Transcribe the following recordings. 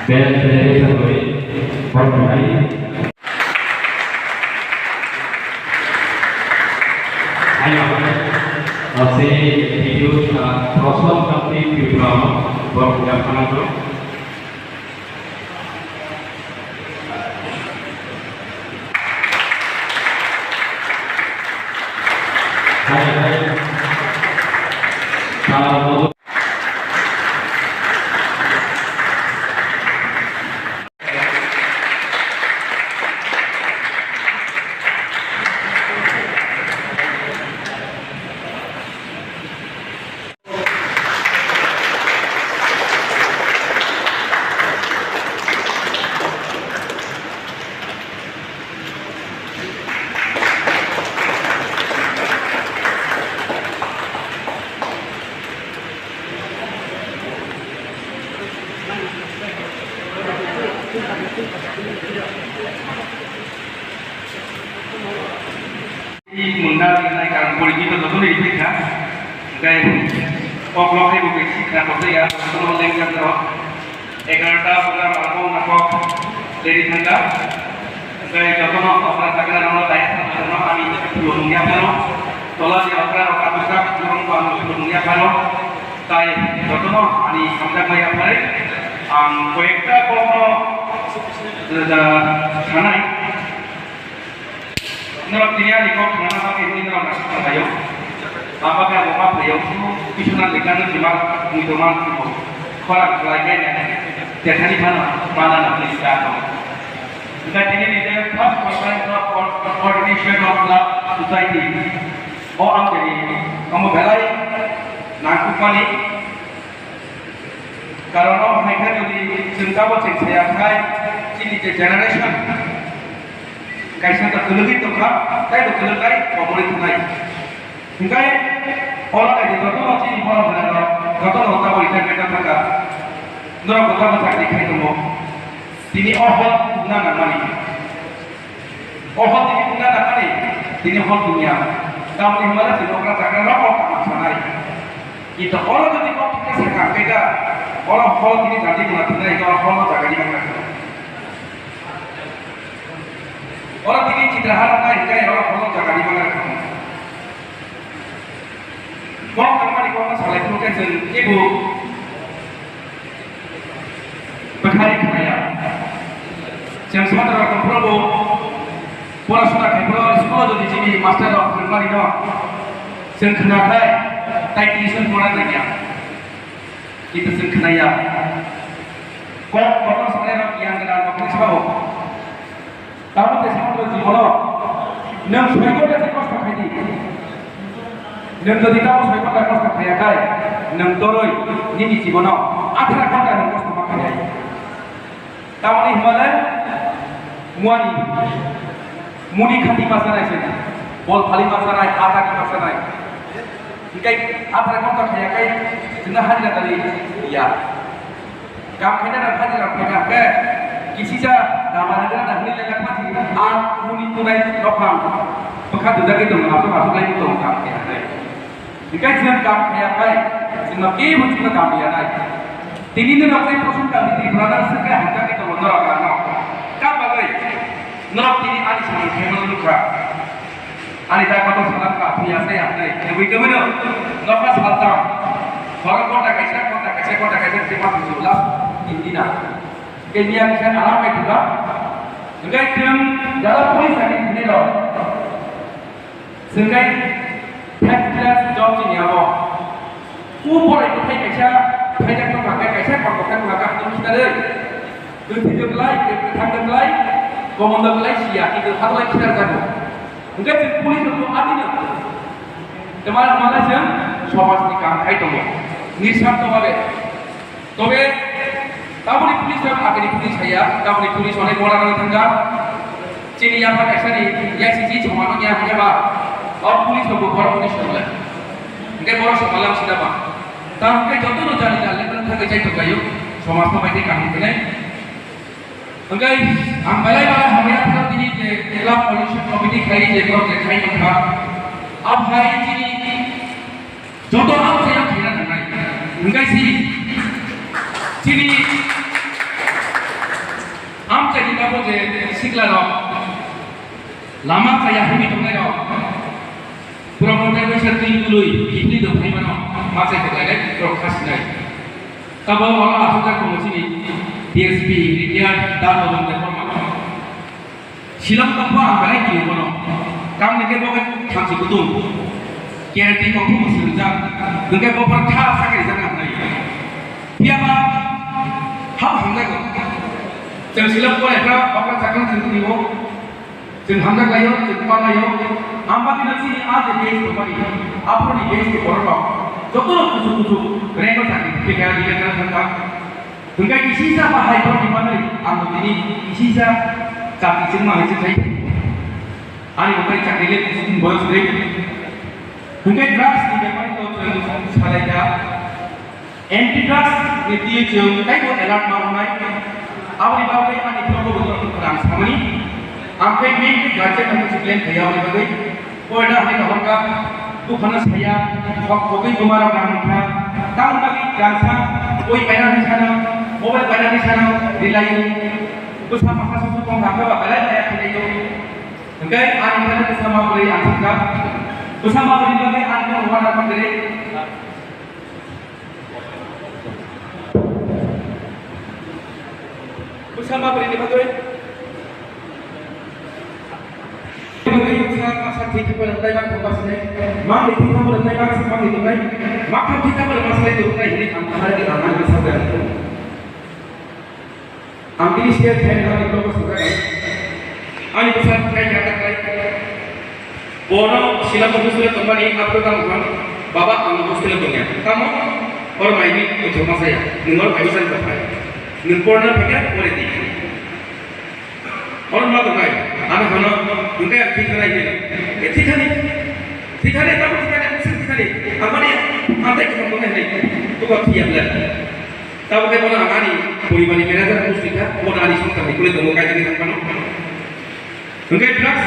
band federation với con gái ayo si video prosot nanti video baru yang mana tu kalau mengundang naikkan politik tertentu di Afrika dan oblok itu besi kenapa saya perlu lengkap terus 11 bulan aku nakok dari tangga dan jodoh orang takkan orang lain orang kami belum menyiapkan tolong di orang kabupaten belum menyiapkan tai jodoh ani sampai menyiapkan proyeknya kalau sudah sanai Nurut dia di kau mana pakai ini nurut masuk kayu. Apakah bapak beliau pisunan lekan cuma minuman itu. Kalau lagi dia tadi mana nak beli sekarang. Kita ini dia first person of coordination of love society. Orang jadi kamu belai nangkup ni. Karena mereka jadi sengkau saya kai ini generation. Kaisa terkeluar itu kan, saya terkeluar komunitas lain. Mungkin orang ada jatuh macam ini orang berada, jatuh orang tahu itu kita tangga. Nora kota besar di kiri temu. Ini ohot guna namani. Ohot ini guna namani. Ini ohot dunia. Kamu ini malah tidak orang takkan rokok sanai. Kita orang jadi kau kita sekarang beda. Orang ohot ini tadi mengatakan itu ohot jaga di mana. Orang ini citra harap naik kaya orang orang jaga di mana kamu. Kau kemarin kau masalah itu kan ibu berhari kaya. Yang sementara orang Prabu, pola sudah kaya sekolah tu di sini master of kemarin no. Yang kena kaya, tai tuition pola lagi. Kita yang kena ya. Kau sebenarnya yang kena kau sebab kamu tersampai di mana? Nam sebagai orang yang kos pakai di. Nam jadi kamu sebagai orang kos pakai apa? Nam toroi ini di mana? Akhirnya kamu yang kos pakai. Kamu ni mana? Muani, muni khati masalah ini. Bol paling masalah, apa ki masalah? Jika akhirnya kamu pakai apa? Jenah hari dari ya. Kamu kena dan hari dari apa? किसी जा दामाना dah ni lekat mati muni tunai lokam pekat juga gitu masuk lagi itu kam ya jika jangan kam ya kai jangan ke bukan kam ya nai tini ni nak proses kam di berada sekarang kita kita menolak kan kam bagai nolak tini ali sini hemat luka ali dah kau salam kam ya saya nai lebih ke mana lepas hatam orang kota kaisa cuma 17 intina Kenya bisa alam juga. Enggak jam dalam polis ini loh. Sengai practice job ini apa? Boleh itu kayak tu pakai pakai tu kita deh. Tu tidak lagi, tidak lagi. Komandan lagi siapa? Itu satu lagi kita jago. Enggak jam polis itu ada ni. Teman mana jam? Sobat ni kam kai tu. Nisam tu apa? Tobe kamu di pulis kan? Akan di pulis saya. Kamu di pulis oleh orang orang tangga. Cini yang pakai sini, yang sisi cuma orang yang apa? Oh pulis tu bukan pulis tu lah. Mungkin orang semalam sudah pak. Tapi jatuh tu jadi jalan kan tangga cai tu kayu. Semua apa baik kami kena. Mungkin ambilai malah hamil apa ini dalam pollution committee kali je kalau kita kait kita. Ab hari ini jodoh apa yang kita nak? Mungkin si cini jadi kamu je sikla no lama saya hidup tu no kurang lebih besar tinggi ini tu hari mana masih terlalu terus naik kamu orang asal kamu sini DSP dia dah orang terformal silam tanpa apa lagi mana kamu ni kita bukan kasih betul guarantee kamu mesti berjaya dengan beberapa hal sakit jangan naik dia apa hal hamzah ko jeng silam ko ekra bakal sakit sendiri wo jeng hamzah layo jeng pa layo amba ki nasi aaj base ko mari apro ni base ke korba joto kuchu rego sakit kaya dia kan thangka dengan isi sa bahai ko di mana amba ini isi sa sakit jeng ma hisi thai ani bukai sakit le boy sure dengan drugs di bepai to jeng salaya anti drugs ni dia jeng kai ko alert ma hunai awali bagai ani progo betul kurang samani ampai main ke gaje kan plan thaya awali bagai koida hani kahon ka tu khana saya hok kogai gumara ram tha taun bagi gansa koi paina ni sana mobile paina ni sana dilai tu sama masa su kong ka ba balai ya khile yo ngai ani kana sama beri atika tu sama beri bagai ani ko wala pagere bersama beri bagai masa kita berendai mak kompas ini mak kita berendai mak semang itu naik maka kita bermasalah itu naik ini antara di aman bersama ambil siap saya dari kompas juga ani besar saya jaga baik bono silam bersulit kembali apa kamu bapak kamu bersulit dunia kamu orang ini itu rumah saya dengar kaisan berapa nempurna pakai politik orang mana tuh kayak anak anak juga yang kita lagi kita nih tahu kita nih apa nih apa yang kita punya nih tuh kau siap lah tahu kita mana apa nih pulih manajer harus kita mau dari semua tapi kulit tunggu kayak gini kan juga drugs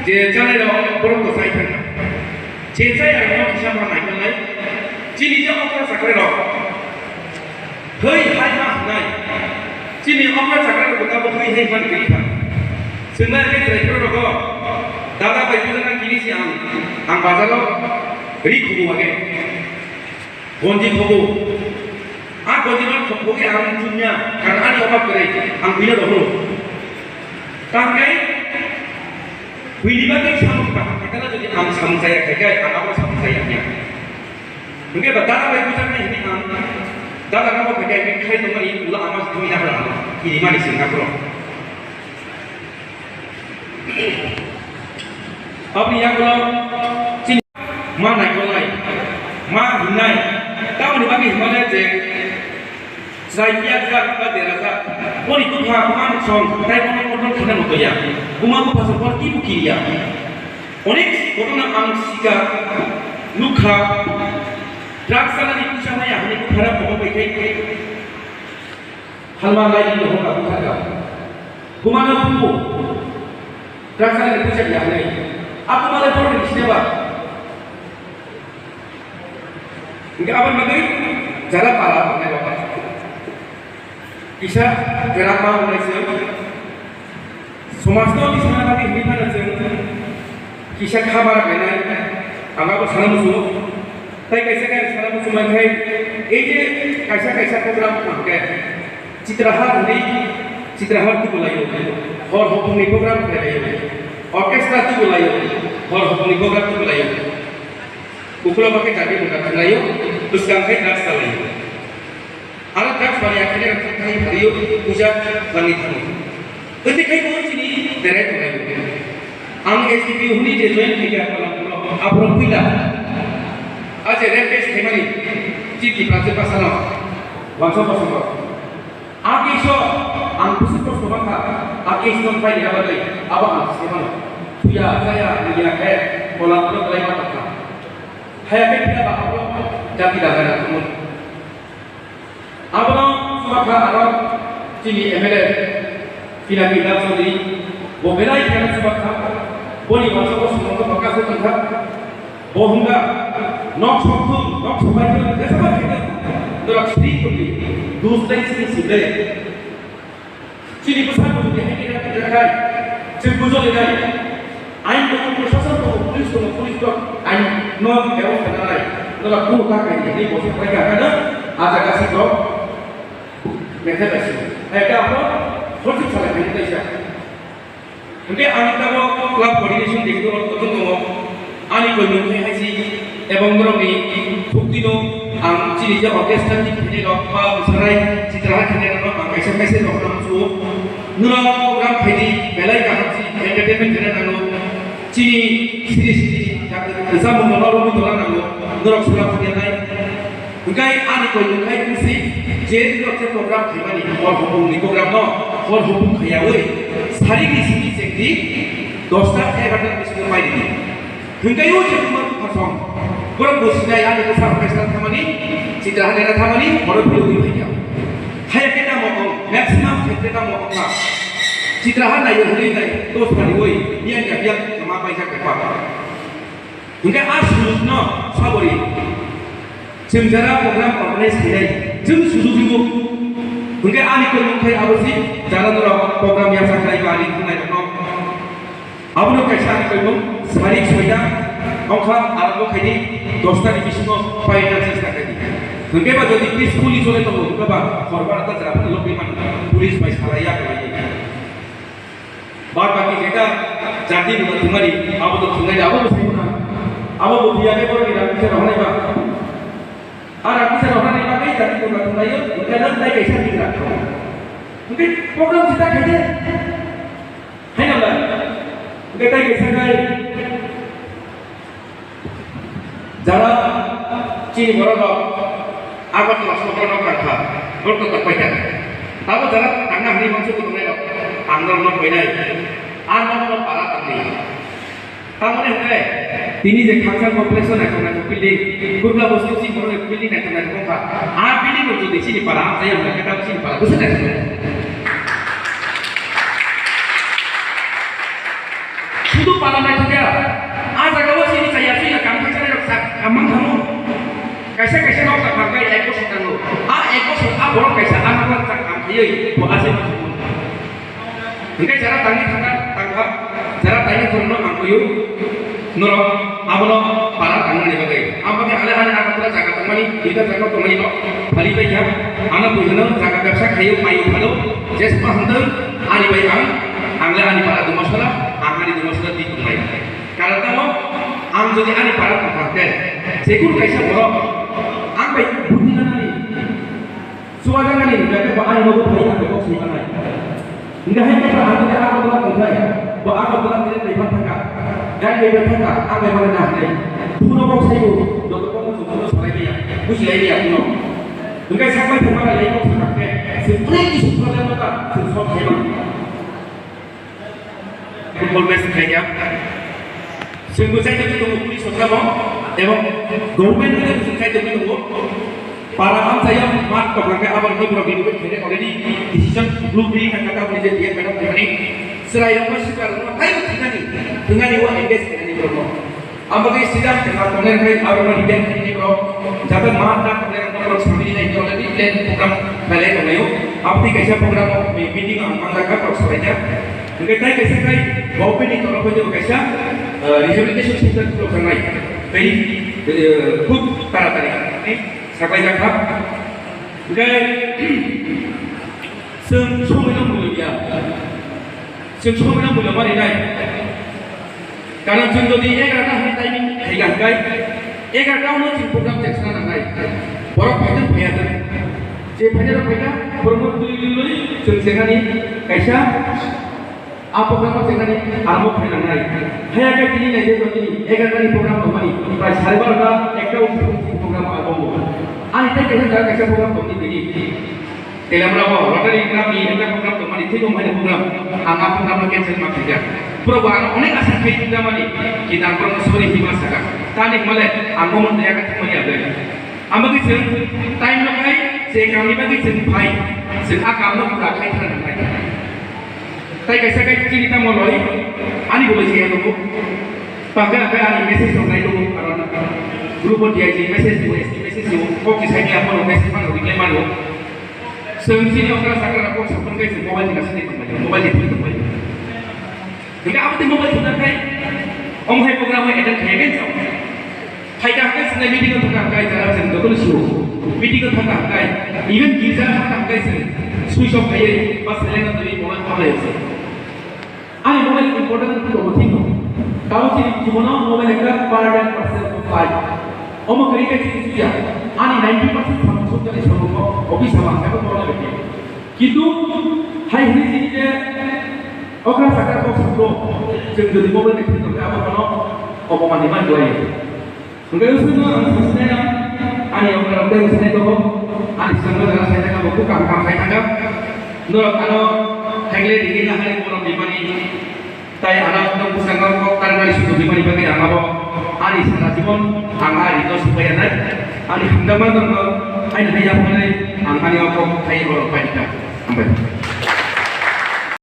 jadi loh buruk tuh saya kan saya yang bisa menaik naik jadi jangan apa sakit loh hei hai mah naik jadi apa sakit loh kita boleh hei mana kita sebenarnya kita itu loh dalam baju dengan kini sih ang bazar loh beri kubu lagi gonji kubu gonji mana kubu yang ang dunia karena ani apa kere ang bina dulu tangkai bini bagi sama kita jadi ang sama saya kayak ang apa sama saya nya mungkin dalam baju dengan ini ang dalam apa kayak kayak itu mari ulah amas dunia berapa ini mana sih ngapro अब यहाँ को चिन माँ नाइ को नाइ माँ हिनाइ ताऊ नि बाकी हिमालय जे साइकिया जा का देरा जा कोनी को भा मान सॉन्ग ताई को मोटन खाना मत या गुमा को पास पर की बुकिया अनेक घटना आं सिका नुखा ड्रग्स सालानि पिछाना या हने को खराब हो बैठे हलवा लाई हो का बुखागा गुमा ना को ड्रग्स सालानि पिछा या नहीं aku malah baru di sini pak, enggak apa lagi, jalan pala pakai bapak, bisa gerak mau mulai sih, semasa di sana lagi ini mana sih, kisah kabar kena, anggap salam musuh, tapi kisah salam musuh macam ini, kisah program pakai, citrahat itu mulai, और हुकुमी प्रोग्राम करायो ऑर्केस्ट्रा तु बुलायो और हुकुमी प्रोग्राम तु बुलायो उखलो pakai jadi bukan बुलायो terus kangkai ड्रग्स लायो आरो ड्रग्स बारे आखिरे कथाय हरियो पूजा बानि थाङो ketika itu sini dari बुलायो आं एसपी हुनि जे जॉइन किया खालामो आब्रम फैला आज रेपेज थेमानि चिटि प्राचे पासानो वांसो पासानो आकिसो आं खुसि प्रस्तुत आकिसो फाइल गाबादै आबा आं सेमानो सुया saya dia pola mulai mata haya kita bahawa jadi dagangan umum abang suaka arab sini MLA tidak kita sendiri boleh kita suaka boleh masuk semua bekas tentang bohonga nok sampai itu sama kita terus sedih दूसरे से सीधे Sini besar begitu hari kita kerjakan. Sebujur ini, ain dengan proses polis tu, ain non eros kenal. Kalau aku tak kaya ini polis mereka kan, aja kasih tu, mereka kasih. Apa? Polis salah kaya itu saja. Mungkin anik kamu club coordination dekdo orang tu kamu, anik kau mungkin haji, ebang orang ni bukti tu, ciri dia orkestra ni kini apa serai citra kini apa kaisa orang tu. Nurang program kini belai kahasi entertainment jenis nanggu cini siri jasa mengelola itu lah nanggu nurang sudah punya naik bukai ani kau bukai kursi jadi kalau program kini or hubung ni program no or hubung kaya wei sehari ni sini sekti dosta evaluasi bisnis main ini bukai itu jadi cuma pasang orang bosnya ani besar presiden thamani citra hadera thamani orang pilih itu Hayat kita mau maksimum kita mau apa? Citrahan ayo hari ini terus balik woi, dia sama paisa kepa. Hingga aslusnya sabari. Sementara program organize kini, susu. Hingga ani kau mungkin apa sih? Jalan tu program yang saya kali ini naik no. Abu nak kaisa kau mung sehari sudah, orang Arab kini dosta di bisno finance sekali. Hingga pada jadi peacefully soalnya tu, kenapa? Korban atas rapat lebih mana? Polis baik salaya kali. Bapak bagi kita jadi bukan tunggali, apa tu tunggali apa mesti guna? Apa bukti yang kita boleh kita bisa orang apa? Orang bisa orang apa kita jadi bukan tunggali, bukan nanti kita bisa kita. Mungkin program kita kerja, hai nampak? Kita kita kerja. Jalan ciri borong. Apa tu masuk orang kata, orang tak payah. Tapi jalan tengah ni masuk ke mana? Anggur nak payah. Anggur nak parah tadi. Kamu ni apa? Ini je khasnya kompleks nak kena pilih. Kurang bos tu sih orang pilih nak kena kau kah? Pilih bos tu di sini parah. Saya nak kata sini parah. Bos nak. Sudah parah nak dia. Kau sini saya sini kamu cakap nak kamu kamu. Kaisa nak tak pakai ekor sedang lo. Ekor sedang borong kaisa anak tak kampai. Buat asyik. Mungkin cara tangkap, cara tanya turun angku yuk. Nurut, abono para tangan ni bagai. Apa yang ada anak pula jaga temani, kita jaga temani lo. Balik baik anak punya jaga bersa kayu mayu malu. Jes pahantar, ani baik angla ani para tu masalah, angani tu masalah di temai. Kalau tahu, jadi ani para tempat sekur kaisa borong. Angkai budi nani, suara nani, mereka bahaya bagus baik apa kau siapa nani. Enggak hanya berarti dia akan buat kerja, buat apa buat dia dari tangga, dan dari tangga apa yang mana nanti. Pulau bau sayu, doktor kamu sudah selesai dia, mesti lagi ya pulau. Enggak sampai kemana lagi kau pakai, seperti sudah ada apa, sesuatu hebat. Football match kerja. Sungguh saya jadi tunggu polis sekarang, emang government itu saya jadi tunggu. Para saya mat kepada abang ni berapa hidup kita already decision blueprint yang kata boleh jadi macam ni. Selain itu sekarang apa yang dengan iwa engage ini berapa? Apabila sidang kita konen kai abang event ini berapa? Jangan mat nak konen konen sambil ini already plan program balik kemayu. Apa kisah program meeting angkat kalau selesai. Kita kisah kai bau ni kalau punya kisah rehabilitation center kalau selesai. Very good tarik. Sakai cakap, okay, semua orang boleh dia, semua orang boleh mana ini. Karena contoh di karena hari timing hilang kai, tahun itu program jaksana nangai, orang pakai payah tu, je payah payah, program dulu, sehingga ni, kaisa, apa program sehingga ni, armok payah nangai, hanya kai ini nanti tu ini, kali program tu mani, price harga ada, program album. Ani tak kena jaga kerja program tu ni. Dalam berapa? Rotary Club ni ada program tu mana? Tidak ada program. Angkat program lagi yang kerja. Program anak asal kerja mana? Kita program seperti himas saja. Tadi malah angkat dia kata mana ada. Ambil kisah time nak saya kami bagi senpai. Senang kamu kita kai tangan kai. Tapi kisah kai cerita mulai. Ani boleh saya tu. Pakai apa ani message online tu karena grup dia message tu. Kau kisah ni apa lo mesti mana reply mana lo Sini orang sakit aku sampai ke mobile di kasih ni mobile itu tempat. Jika apa tu mobile sudah kai, om hai program hai ada kai kan jauh. Hai dah kai sebenarnya meeting itu tak kai jalan sendiri tu show. Meeting itu tak kai, even giza tak kai sendiri. Switch off kai, pas lain tu mobile apa lagi. Ani mobile important itu apa thing? Kalau sini cuma mobile itu part and parcel of life. Om kerja kai sini ani 90% samsung dari semua office sama apa boleh begitu. Kitu hai ini sini je orang sakar kau sebelum jadi mobile itu kita apa kono apa mana dua ini. Mungkin semua sebenarnya ani orang orang sebenarnya tu ani semua dalam saya tengah buku kam saya tangkap. Nur kalau hangle dikira hari orang di mana ini. Tai anak orang pusaka kau karena isu di mana bagi anak ani salah Jibon angah itu supaya naik ani hendak mana ai hai yang mana angah ni aku hai orang baik tak sampai